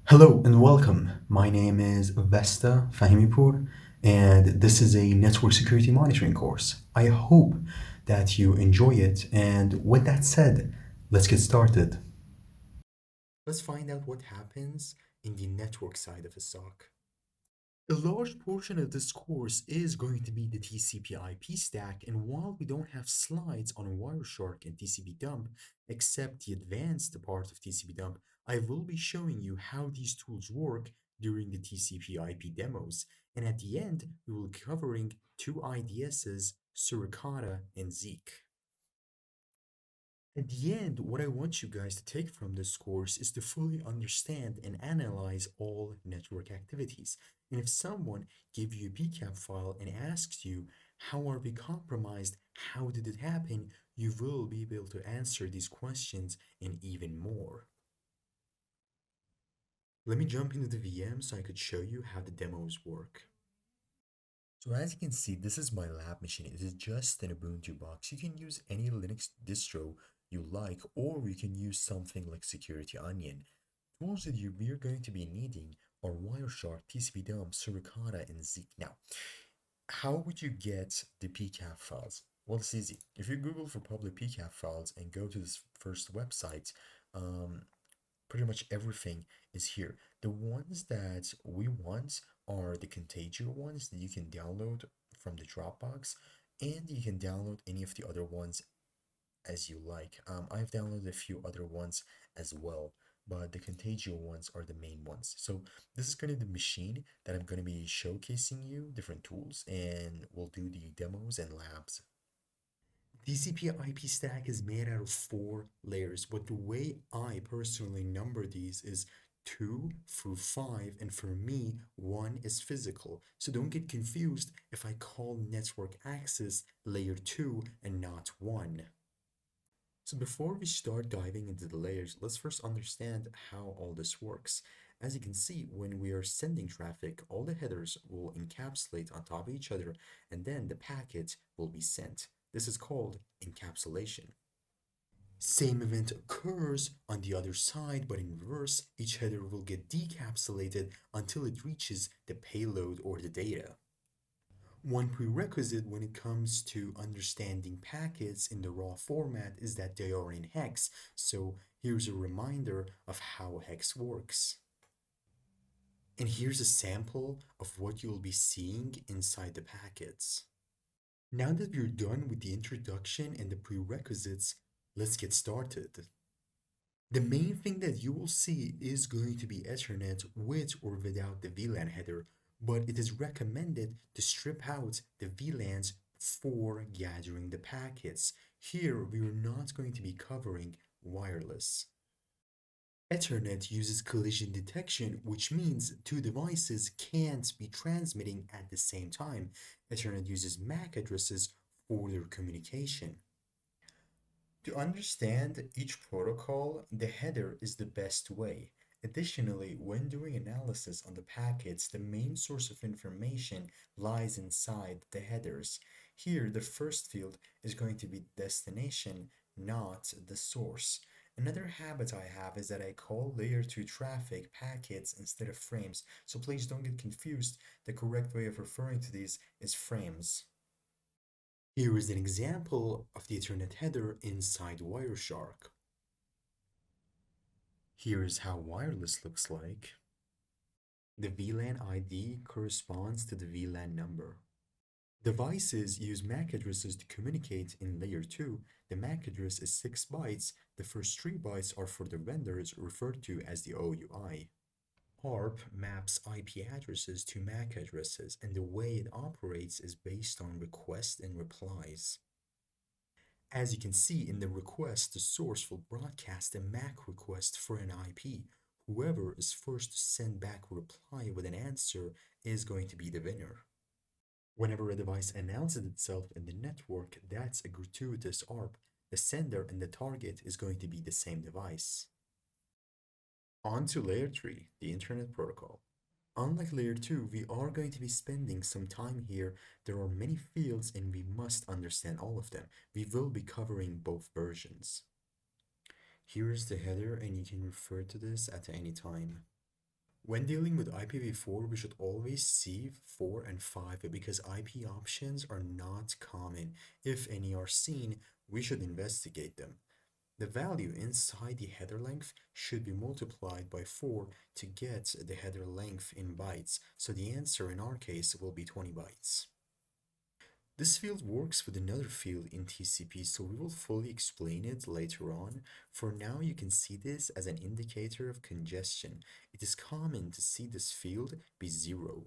Hello and welcome. My name is Avesta Fahimipour, and this is a network security monitoring course. I hope that you enjoy it. And with that said, let's get started. Let's find out what happens in the network side of a SOC. A large portion of this course is going to be the TCP/IP stack, and while we don't have slides on wireshark and tcpdump, except the advanced part of tcpdump, I will be showing you how these tools work during the TCP/IP demos, and at the end, we will be covering two IDSs, Suricata and Zeek. At the end, what I want you guys to take from this course is to fully understand and analyze all network activities. And if someone gives you a PCAP file and asks you, how are we compromised? How did it happen? You will be able to answer these questions and even more. Let me jump into the VM so I could show you how the demos work. So as you can see, this is my lab machine. It is just an Ubuntu box. You can use any Linux distro you like, or you can use something like Security Onion. Tools that we're going to be needing are Wireshark, tcpdump, Suricata, and Zeek. Now, how would you get the PCAP files? Well, it's easy. If you Google for public PCAP files and go to this first website, um, pretty much everything is here. The ones that we want are the Contagio ones that you can download from the Dropbox, and you can download any of the other ones as you like. I've downloaded a few other ones as well, but the Contagio ones are the main ones. So this is kind of the machine that I'm going to be showcasing you different tools, and we'll do the demos and labs. TCP/IP stack is made out of four layers, but the way I personally number these is 2 through 5, and for me, 1 is physical. So don't get confused if I call network access layer 2 and not 1. So before we start diving into the layers, let's first understand how all this works. As you can see, when we are sending traffic, all the headers will encapsulate on top of each other, and then the packet will be sent. This is called encapsulation. Same event occurs on the other side, but in reverse, each header will get decapsulated until it reaches the payload or the data. One prerequisite when it comes to understanding packets in the raw format is that they are in hex, so here's a reminder of how hex works. And here's a sample of what you'll be seeing inside the packets. Now that we're done with the introduction and the prerequisites, let's get started. The main thing that you will see is going to be Ethernet with or without the VLAN header, but it is recommended to strip out the VLANs for gathering the packets. Here, we are not going to be covering wireless. Ethernet uses collision detection, which means two devices can't be transmitting at the same time. Ethernet uses MAC addresses for their communication. To understand each protocol, the header is the best way. Additionally, when doing analysis on the packets, the main source of information lies inside the headers. Here, the first field is going to be destination, not the source. Another habit I have is that I call layer 2 traffic packets instead of frames, so please don't get confused. The correct way of referring to these is frames. Here is an example of the Ethernet header inside Wireshark. Here is how wireless looks like. The VLAN ID corresponds to the VLAN number. Devices use MAC addresses to communicate in layer 2. The MAC address is 6 bytes. The first 3 bytes are for the vendors referred to as the OUI. ARP maps IP addresses to MAC addresses, and the way it operates is based on requests and replies. As you can see in the request, the source will broadcast a MAC request for an IP. Whoever is first to send back a reply with an answer is going to be the winner. Whenever a device announces itself in the network, that's a gratuitous ARP. The sender and the target is going to be the same device. On to layer 3, the Internet Protocol. Unlike layer 2, we are going to be spending some time here. There are many fields and we must understand all of them. We will be covering both versions. Here is the header and you can refer to this at any time. When dealing with IPv4, we should always see 4 and 5 because IP options are not common. If any are seen, we should investigate them. The value inside the header length should be multiplied by 4 to get the header length in bytes, so the answer in our case will be 20 bytes. This field works with another field in TCP, so we will fully explain it later on. For now, you can see this as an indicator of congestion. It is common to see this field be 0.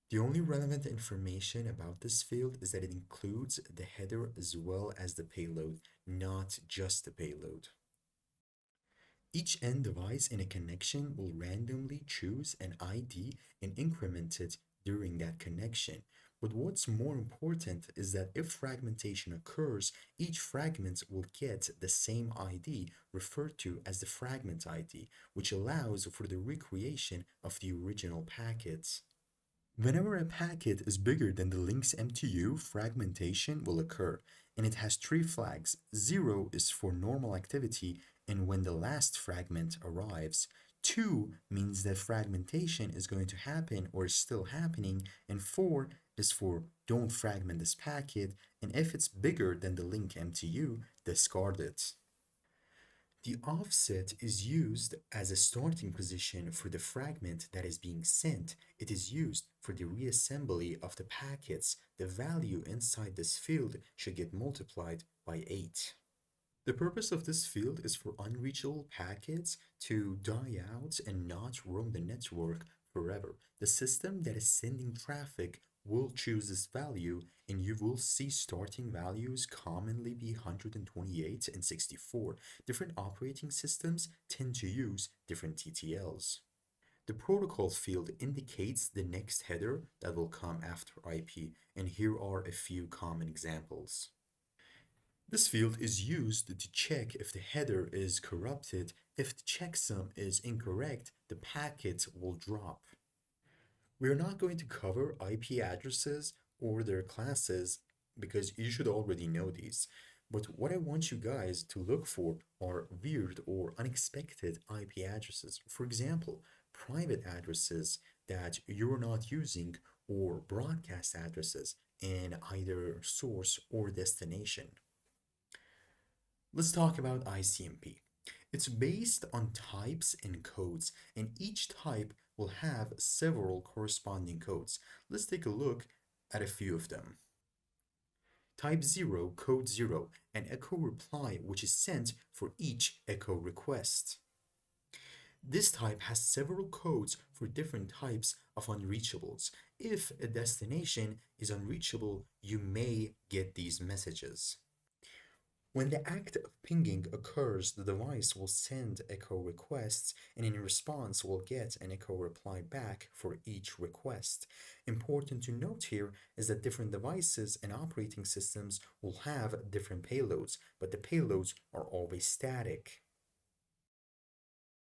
The only relevant information about this field is that it includes the header as well as the payload, not just the payload. Each end device in a connection will randomly choose an ID and increment it during that connection. But what's more important is that if fragmentation occurs, each fragment will get the same ID referred to as the fragment ID, which allows for the recreation of the original packets. Whenever a packet is bigger than the link's MTU, fragmentation will occur, and it has three flags. 0 is for normal activity and when the last fragment arrives. 2 means that fragmentation is going to happen or is still happening, and 4 is for don't fragment this packet, and if it's bigger than the link MTU, discard it. The offset is used as a starting position for the fragment that is being sent. It is used for the reassembly of the packets. The value inside this field should get multiplied by 8. The purpose of this field is for unreachable packets to die out and not roam the network forever. The system that is sending traffic will choose this value, and you will see starting values commonly be 128 and 64. Different operating systems tend to use different TTLs. The protocol field indicates the next header that will come after IP, and here are a few common examples. This field is used to check if the header is corrupted. If the checksum is incorrect, the packet will drop. We're not going to cover IP addresses or their classes because you should already know these. But what I want you guys to look for are weird or unexpected IP addresses. For example, private addresses that you're not using or broadcast addresses in either source or destination. Let's talk about ICMP. It's based on types and codes, and each type will have several corresponding codes. Let's take a look at a few of them. Type 0, code 0, an echo reply which is sent for each echo request. This type has several codes for different types of unreachables. If a destination is unreachable, you may get these messages. When the act of pinging occurs, the device will send echo requests and in response will get an echo reply back for each request. Important to note here is that different devices and operating systems will have different payloads, but the payloads are always static.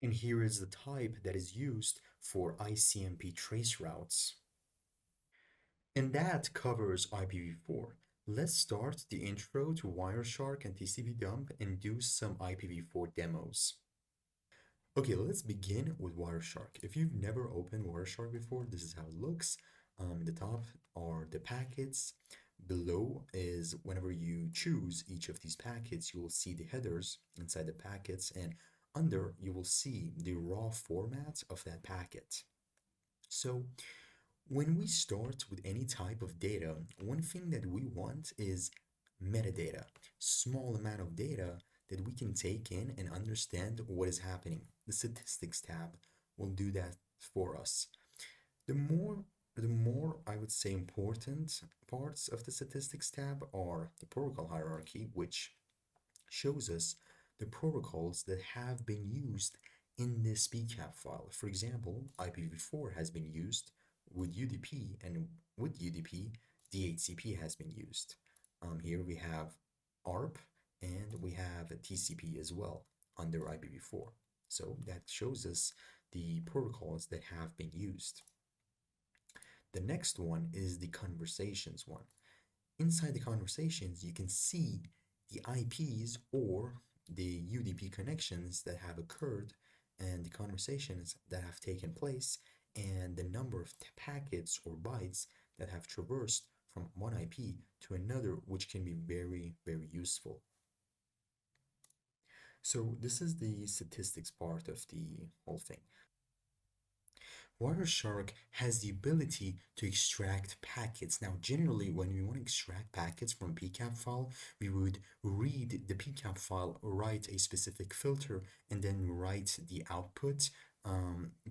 And here is the type that is used for ICMP trace routes. And that covers IPv4. Let's start the intro to wireshark and tcpdump and do some IPv4 demos. Okay, let's begin with wireshark. If you've never opened wireshark before, this is how it looks. The top are the packets. Below is whenever you choose each of these packets, you will see the headers inside the packets, and under you will see the raw format of that packet. So when we start with any type of data, one thing that we want is metadata, small amount of data that we can take in and understand what is happening. The statistics tab will do that for us. The more I would say important parts of the statistics tab are the protocol hierarchy, which shows us the protocols that have been used in this PCAP file. For example, IPv4 has been used with UDP, and with UDP, DHCP has been used. Here we have ARP and we have TCP as well under IPv4. So that shows us the protocols that have been used. The next one is the conversations one. Inside the conversations, you can see the IPs or the UDP connections that have occurred and the conversations that have taken place and the number of packets or bytes that have traversed from one IP to another, which can be very, very useful. So this is the statistics part of the whole thing. Wireshark has the ability to extract packets. Now, generally, when we want to extract packets from a PCAP file, we would read the PCAP file, write a specific filter, and then write the output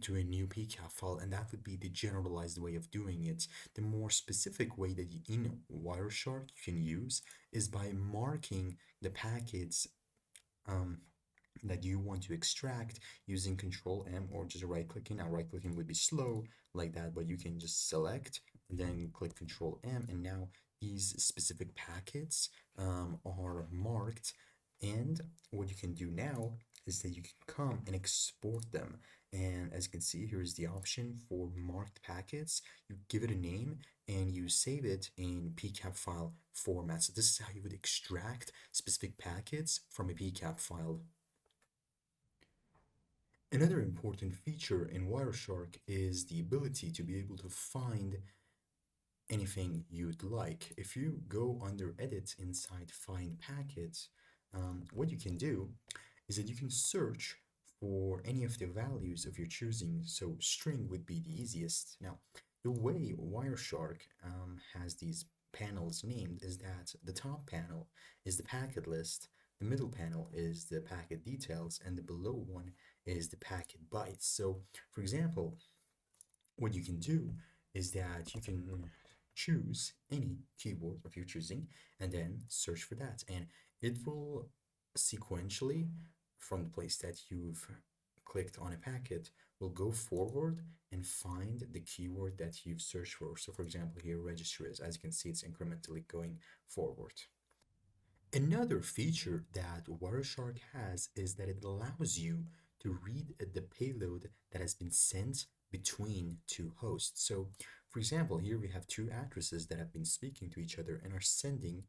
to a new PCAP file, and that would be the generalized way of doing it. The more specific way that in Wireshark you can use is by marking the packets um, that you want to extract using Control M or just right clicking. Now, right clicking would be slow like that, but you can just select and then click Control M, and now these specific packets are marked. And what you can do now is that you can come and export them. And as you can see, here's the option for marked packets. You give it a name and you save it in PCAP file format. So this is how you would extract specific packets from a PCAP file. Another important feature in Wireshark is the ability to be able to find anything you'd like. If you go under Edit inside Find Packets, what you can do is that you can search for any of the values of your choosing. So string would be the easiest. Now, the way Wireshark has these panels named is that the top panel is the packet list, the middle panel is the packet details, and the below one is the packet bytes. So, for example, what you can do is that you can choose any keyword of your choosing and then search for that, and it will sequentially from the place that you've clicked on a packet will go forward and find the keyword that you've searched for. So for example, here register is, as you can see, it's incrementally going forward. Another feature that Wireshark has is that it allows you to read the payload that has been sent between two hosts. So, for example, here we have two addresses that have been speaking to each other and are sending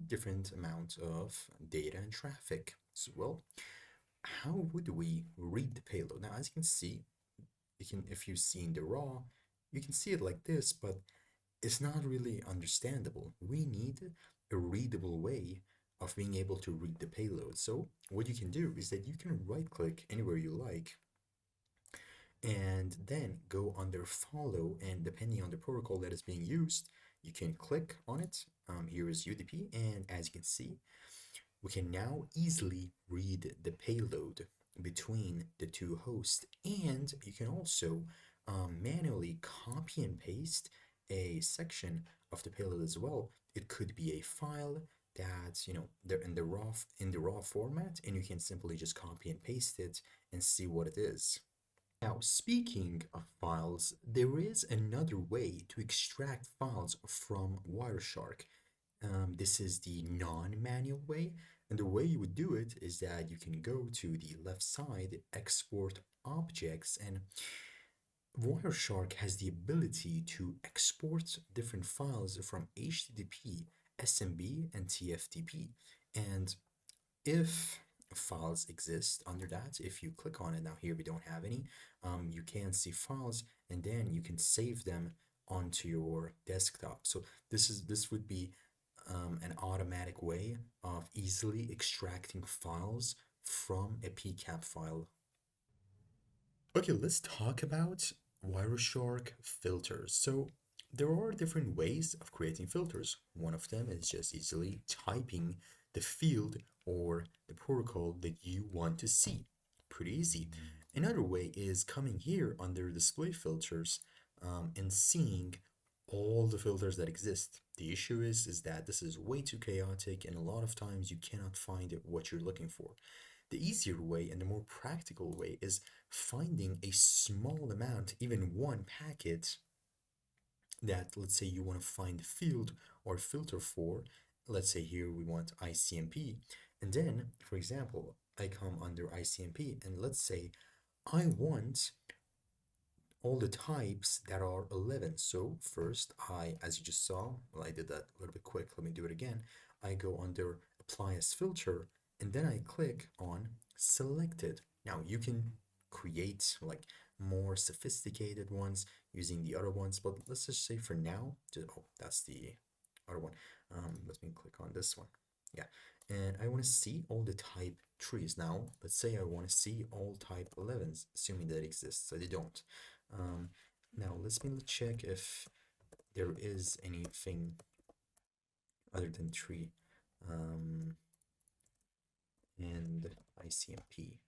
different amounts of data and traffic. So, well, how would we read the payload? Now, as you can see, if you've seen the raw, you can see it like this, but it's not really understandable. We need a readable way of being able to read the payload. So what you can do is that you can right click anywhere you like and then go under follow, and depending on the protocol that is being used, you can click on it. Here is UDP, and as you can see, we can now easily read the payload between the two hosts, and you can also manually copy and paste a section of the payload as well. It could be a file that's they're in the raw format, and you can simply just copy and paste it and see what it is. Now, speaking of files, there is another way to extract files from Wireshark. This is the non-manual way, and the way you would do it is that you can go to the left side, export objects, and Wireshark has the ability to export different files from HTTP, SMB, and TFTP. And if files exist under that, if you click on it, now here we don't have any, you can see files and then you can save them onto your desktop. So this would be an automatic way of easily extracting files from a PCAP file. Okay, let's talk about Wireshark filters. So there are different ways of creating filters. One of them is just easily typing the field or the protocol that you want to see. Pretty easy. Another way is coming here under display filters and seeing all the filters that exist. The issue is that this is way too chaotic, and a lot of times you cannot find what you're looking for. The easier way and the more practical way is finding a small amount, even one packet, that let's say you want to find a field or filter for. Let's say here we want ICMP, and then, for example, I come under ICMP, and let's say I want all the types that are 11. So first, as you just saw, well, I did that a little bit quick. Let me do it again. I go under Apply as Filter, and then I click on Selected. Now you can create like more sophisticated ones using the other ones. But let's just say for now, oh, that's the other one. Let me click on this one. Yeah, and I want to see all the type trees. Now, let's say I want to see all type 11s, assuming that exists, so they don't. Now, let's check if there is anything other than tree um, and ICMP.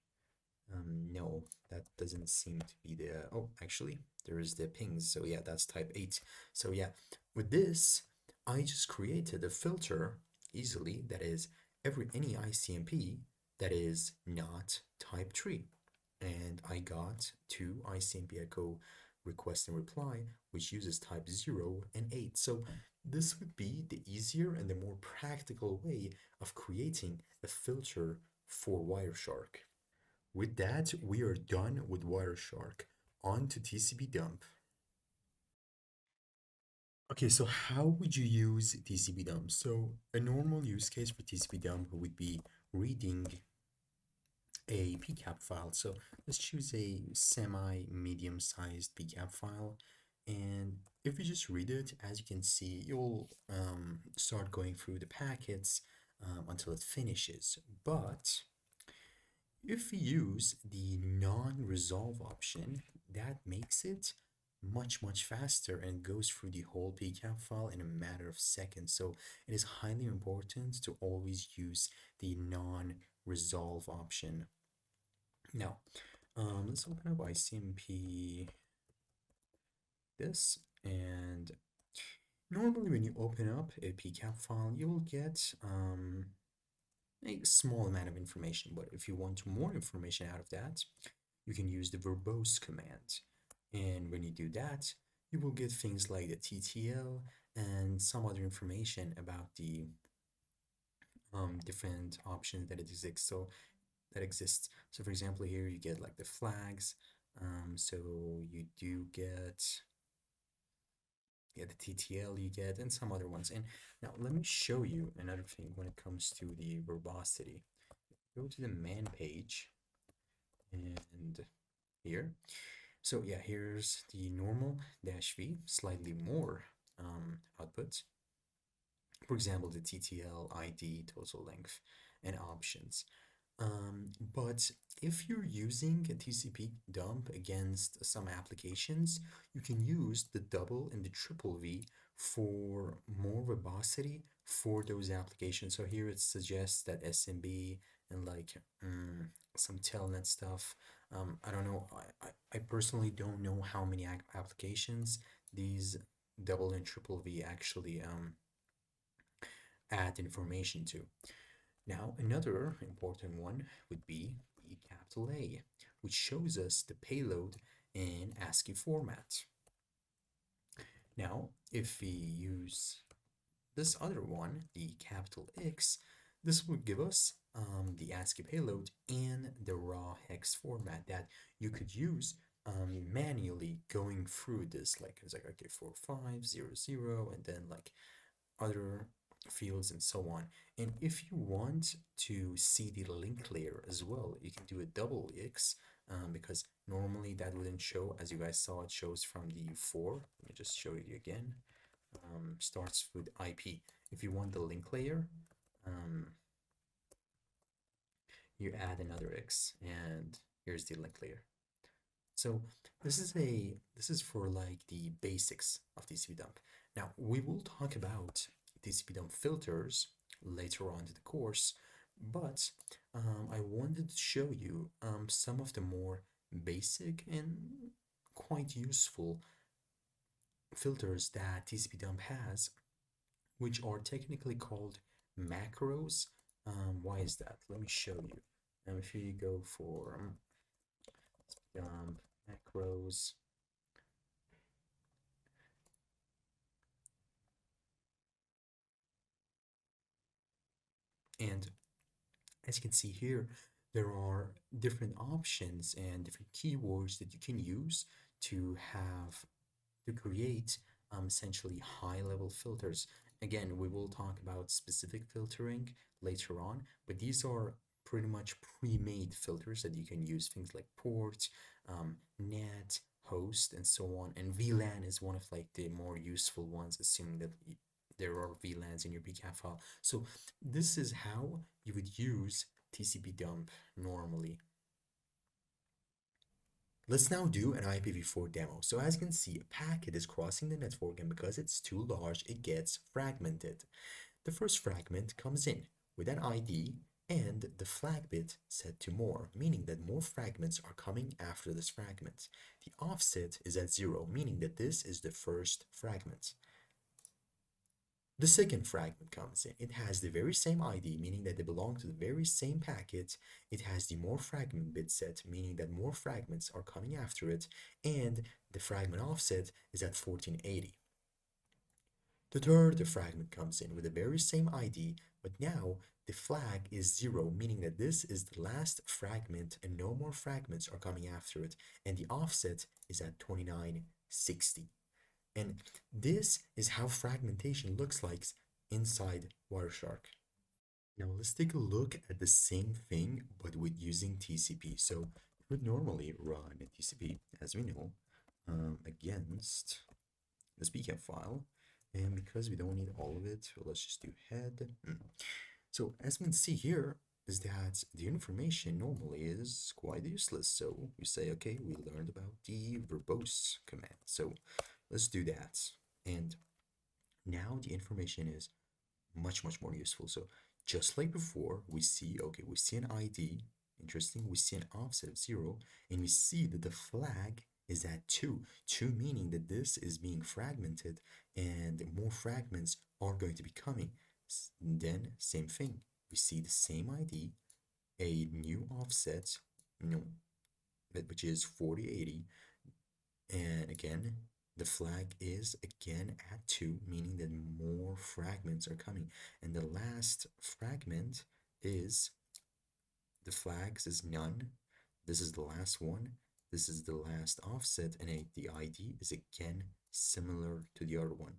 No, that doesn't seem to be the, oh, actually, there is the pings. So yeah, that's type 8. So yeah, with this, I just created a filter easily that is any ICMP that is not type tree. And I got two ICMP echo request and reply, which uses type 0 and 8. So this would be the easier and the more practical way of creating a filter for Wireshark. With that, we are done with Wireshark. On to tcpdump. Okay, so how would you use tcpdump? So a normal use case for tcpdump would be reading a pcap file. So let's choose a semi-medium sized pcap file. And if you just read it, as you can see, you'll start going through the packets until it finishes. But if we use the non-resolve option, that makes it much faster and goes through the whole pcap file in a matter of seconds. So it is highly important to always use the non-resolve option. Now, let's open up ICMP this, and normally when you open up a pcap file, you'll get a small amount of information, but if you want more information out of that, you can use the verbose command. And when you do that, you will get things like the TTL and some other information about the different options that exist. So for example, here you get like the flags. So you do get the TTL you get and some other ones. And now let me show you another thing when it comes to the verbosity. Go to the man page and here. So yeah, here's the normal -v, slightly more output. For example, the TTL, ID, total length, and options. But if you're using a TCP dump against some applications, you can use the double and the triple V for more verbosity for those applications. So here it suggests that SMB and like some telnet stuff. I don't know. I personally don't know how many applications these double and triple V actually add information to. Now, another important one would be the capital A, which shows us the payload in ASCII format. Now, if we use this other one, the capital X, this would give us the ASCII payload in the raw hex format that you could use manually going through this. Like it's like okay, 4500, and then like other fields and so on. And if you want to see the link layer as well, you can do a double X because normally that wouldn't show. As you guys saw, it shows from the 4. Let me just show you again. Starts with IP. If you want the link layer, you add another X, and here's the link layer. So this is for like the basics of tcpdump. Now we will talk about tcpdump filters later on in the course, but I wanted to show you some of the more basic and quite useful filters that tcpdump has, which are technically called macros. Why is that? Let me show you. If you go for macros, and as you can see here, there are different options and different keywords that you can use to create essentially high-level filters. Again, we will talk about specific filtering later on, but these are pretty much pre-made filters that you can use, things like port, net, host, and so on. And VLAN is one of like the more useful ones, assuming that there are VLANs in your PCAP file. So this is how you would use tcpdump normally. Let's now do an IPv4 demo. So as you can see, a packet is crossing the network, and because it's too large, it gets fragmented. The first fragment comes in with an ID and the flag bit set to more, meaning that more fragments are coming after this fragment. The offset is at 0, meaning that this is the first fragment. The second fragment comes in. It has the very same ID, meaning that they belong to the very same packet. It has the more fragment bit set, meaning that more fragments are coming after it, and the fragment offset is at 1480. The third fragment comes in with the very same ID, but now the flag is 0, meaning that this is the last fragment and no more fragments are coming after it, and the offset is at 2960. And this is how fragmentation looks like inside Wireshark. Now let's take a look at the same thing, but with using TCP. So you would normally run a TCP, as we know, against the PCAP file. And because we don't need all of it, let's just do head. So as we can see here, is that the information normally is quite useless. So we say, okay, we learned about the verbose command. So let's do that. And now the information is much more useful. So just like before, we see, okay, we see an ID, interesting, we see an offset of 0, and we see that the flag is at 2 meaning that this is being fragmented and more fragments are going to be coming. Then same thing, we see the same ID, a new offset, which is 4080, and again the flag is again at 2, meaning that more fragments are coming. And the last fragment is, the flags is none. This is the last one. This is the last offset, and the ID is again similar to the other one.